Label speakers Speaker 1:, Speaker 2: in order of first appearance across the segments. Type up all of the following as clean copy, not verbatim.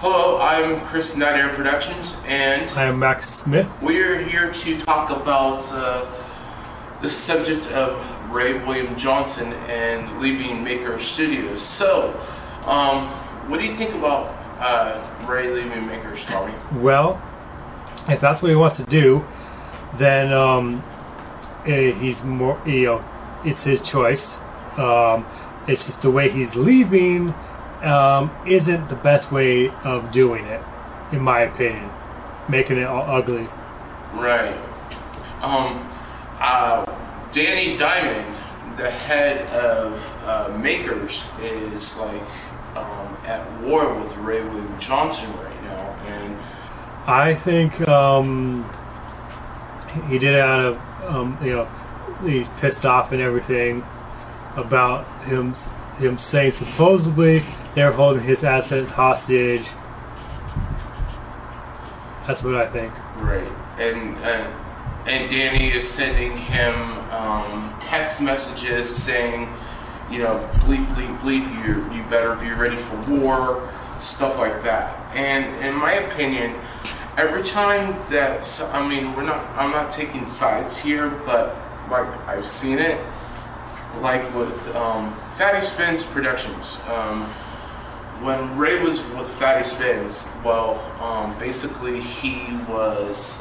Speaker 1: Hello, I'm Chris Night Air Productions, and
Speaker 2: I am Max Smith.
Speaker 1: We're here to talk about the subject of Ray William Johnson and leaving Maker Studios. So, what do you think about Ray leaving Maker, Tommy?
Speaker 2: Well, if that's what he wants to do, then he's more, it's his choice. It's just the way he's leaving isn't the best way of doing it, in my opinion. Making it all ugly.
Speaker 1: Right. Danny Diamond, the head of Makers, is like at war with Ray William Johnson right now, and
Speaker 2: I think he did it out of he's pissed off and everything about him saying supposedly they're holding his assets hostage. That's what I think.
Speaker 1: Right, and Danny is sending him text messages saying, bleep, bleep, bleep, you better be ready for war, stuff like that. And in my opinion, every time that, I'm not taking sides here, but like I've seen it, like with Fatty Spins Productions. When Ray was with Fatty Spins, basically he was,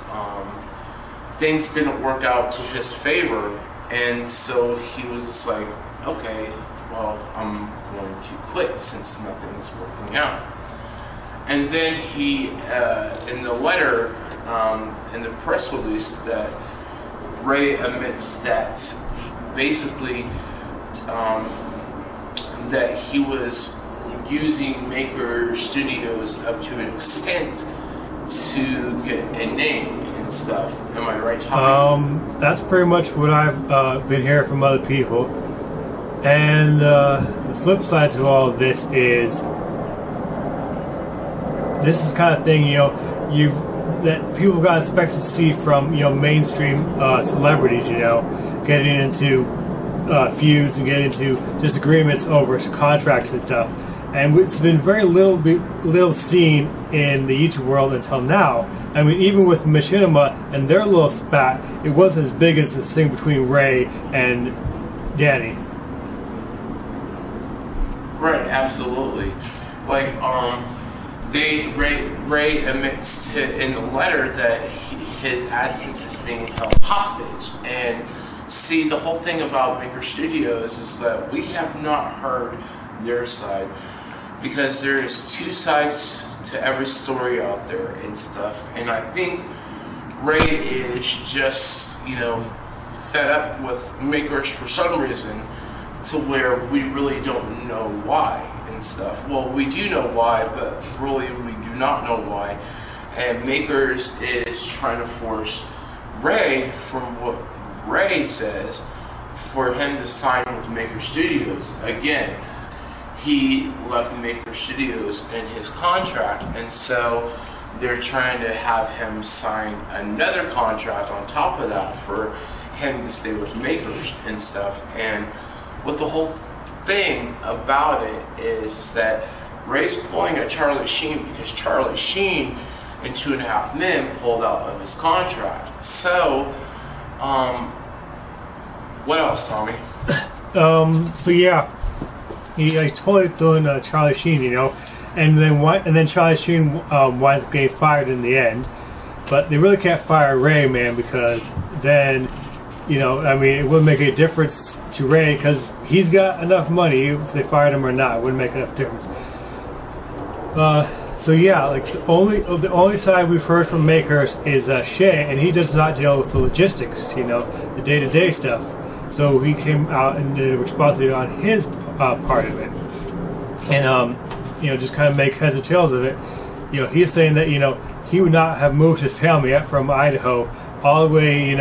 Speaker 1: things didn't work out to his favor, and so he was just like, okay, well, I'm going to quit since nothing's working out. And then he, in the letter, in the press release, that Ray admits that basically that he was using Maker Studios up to an extent to get a name and stuff. Am I right, Tommy?
Speaker 2: That's pretty much what I've been hearing from other people. And the flip side to all of this is the kind of thing that people got expected to see from mainstream celebrities, getting into feuds and getting into disagreements over contracts and stuff. And it's been very little seen in the YouTube world until now. I mean, even with Machinima and their little spat, it wasn't as big as this thing between Ray and Danny.
Speaker 1: Right, absolutely. Like, Ray admits in the letter that his AdSense is being held hostage. And see, the whole thing about Maker Studios is that we have not heard their side, because there's two sides to every story out there and stuff. And I think Ray is just, fed up with Makers for some reason, to where we really don't know why and stuff. Well, we do know why, but really we do not know why. And Makers is trying to force Ray, from what Ray says, for him to sign with Maker Studios again. He left Maker Studios in his contract, and so they're trying to have him sign another contract on top of that for him to stay with Makers and stuff. And what the whole thing about it is that Ray's pulling at Charlie Sheen, because Charlie Sheen and 2.5 Men pulled out of his contract. So, what else, Tommy?
Speaker 2: He's totally doing Charlie Sheen, and then Charlie Sheen winds up getting fired in the end. But they really can't fire Ray, man, because then, it wouldn't make a difference to Ray, because he's got enough money. If they fired him or not, it wouldn't make enough difference. The only side we've heard from Makers is Shay, and he does not deal with the logistics, the day-to-day stuff. So he came out and did a responsibility on his part of it, and just kind of make heads or tails of it. He's saying that he would not have moved his family up from Idaho all the way,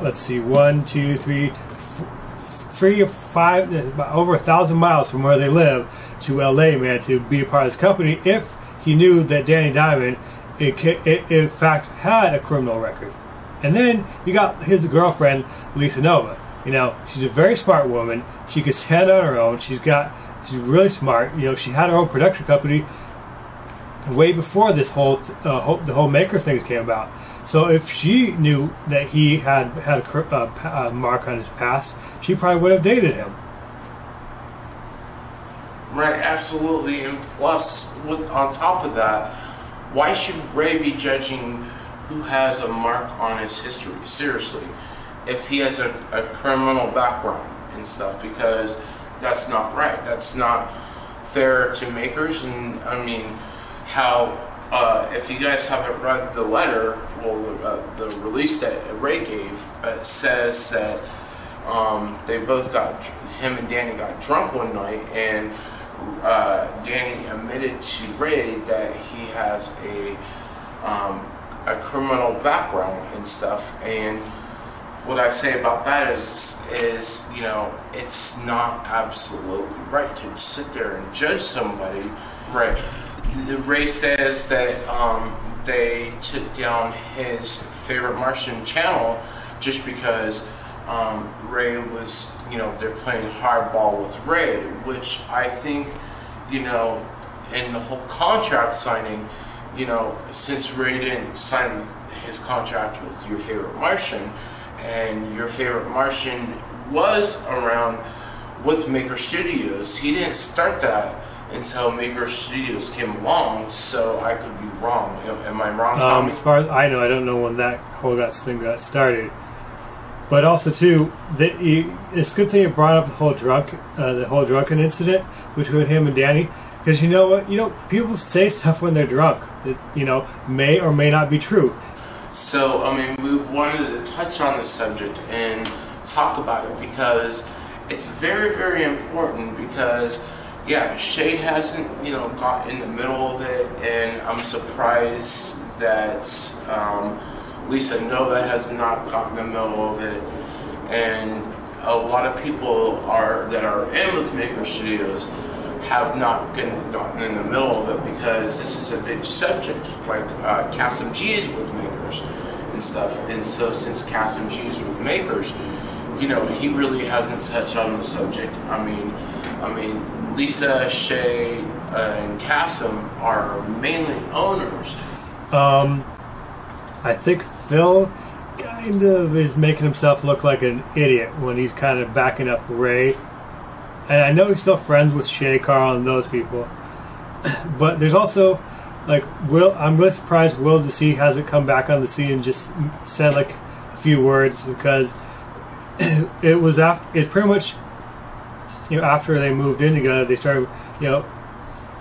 Speaker 2: let's see, 1, 2, 3, 4, 5, over 1,000 miles from where they live to LA, man, to be a part of this company, if he knew that Danny Diamond, in fact, had a criminal record. And then you got his girlfriend, Lisa Nova. She's a very smart woman. She could stand on her own. She's really smart. She had her own production company. way before this the whole Maker thing came about. So if she knew that he had a mark on his past, she probably would have dated him.
Speaker 1: Right, absolutely. And plus, on top of that, why should Ray be judging who has a mark on his history? Seriously, if he has a criminal background and stuff, because that's not right. That's not fair to Makers. And I mean, how if you guys haven't read the letter, well, the release that Ray gave says that they both him and Danny got drunk one night, and Danny admitted to Ray that he has a criminal background and stuff. And what I say about that is you know, it's not absolutely right to sit there and judge somebody. Right. Ray says that they took down his Favorite Martian channel just because Ray was, you know, they're playing hardball with Ray, which I think, you know, in the whole contract signing, you know, since Ray didn't sign his contract with Your Favorite Martian, and Your Favorite Martian was around with Maker Studios, he didn't start that until Maker Studios came along, so I could be wrong. Am I wrong, Tommy?
Speaker 2: As far as I know, I don't know when that thing got started. But also too, it's a good thing you brought up the whole drunken incident between him and Danny, because you know what, people say stuff when they're drunk that may or may not be true.
Speaker 1: So I mean, we wanted to touch on this subject and talk about it because it's very, very important. Because yeah, Shay hasn't got in the middle of it, and I'm surprised that Lisa Nova has not gotten in the middle of it, and a lot of people that are in with Maker Studios have not gotten in the middle of it, because this is a big subject. Like Kasim G is with Makers and stuff, and so since Kasim G is with Makers, he really hasn't touched on the subject. I mean, Lisa, Shay, and Kasim are mainly owners.
Speaker 2: I think Phil kind of is making himself look like an idiot when he's kind of backing up Ray. And I know he's still friends with Shay, Carl, and those people. But there's also, like, Will. I'm really surprised Will DeC hasn't come back on the scene and just said, like, a few words, because it was pretty much, after they moved in together, they started,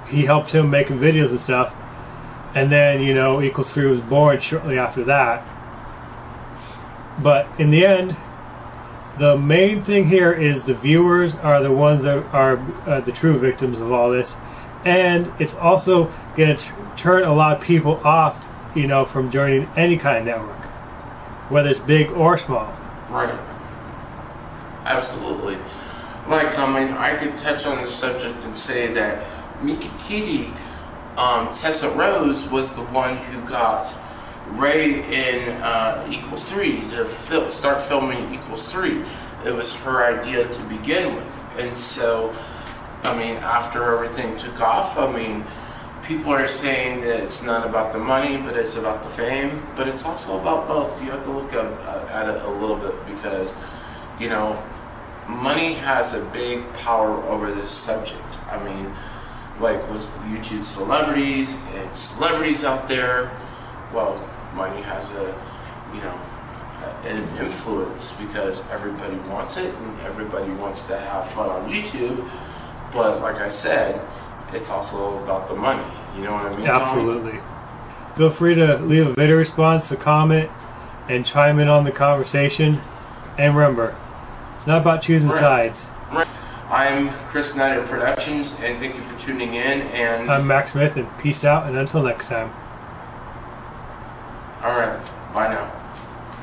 Speaker 2: he helped him making videos and stuff. And then, Equals 3 was born shortly after that. But in the end, the main thing here is the viewers are the ones that are the true victims of all this. And it's also going to turn a lot of people off, from joining any kind of network, whether it's big or small.
Speaker 1: Right. Absolutely. Like, I could touch on the subject and say that Mika Kitty, Tessa Rose was the one who got Ray in Equals 3 to start filming Equals 3. It was her idea to begin with. And so, after everything took off, people are saying that it's not about the money, but it's about the fame. But it's also about both. You have to look at it a little bit, because, money has a big power over this subject. Like with YouTube celebrities and celebrities out there, well, money has an influence, because everybody wants it and everybody wants to have fun on YouTube. But like I said, it's also about the money. You know what I mean?
Speaker 2: Absolutely. Feel free to leave a video response, a comment, and chime in on the conversation. And remember, it's not about choosing sides.
Speaker 1: Right. I'm Chris Snyder Productions, and thank you for tuning in. And
Speaker 2: I'm Max Smith, and peace out, and until next time.
Speaker 1: All right. Bye now.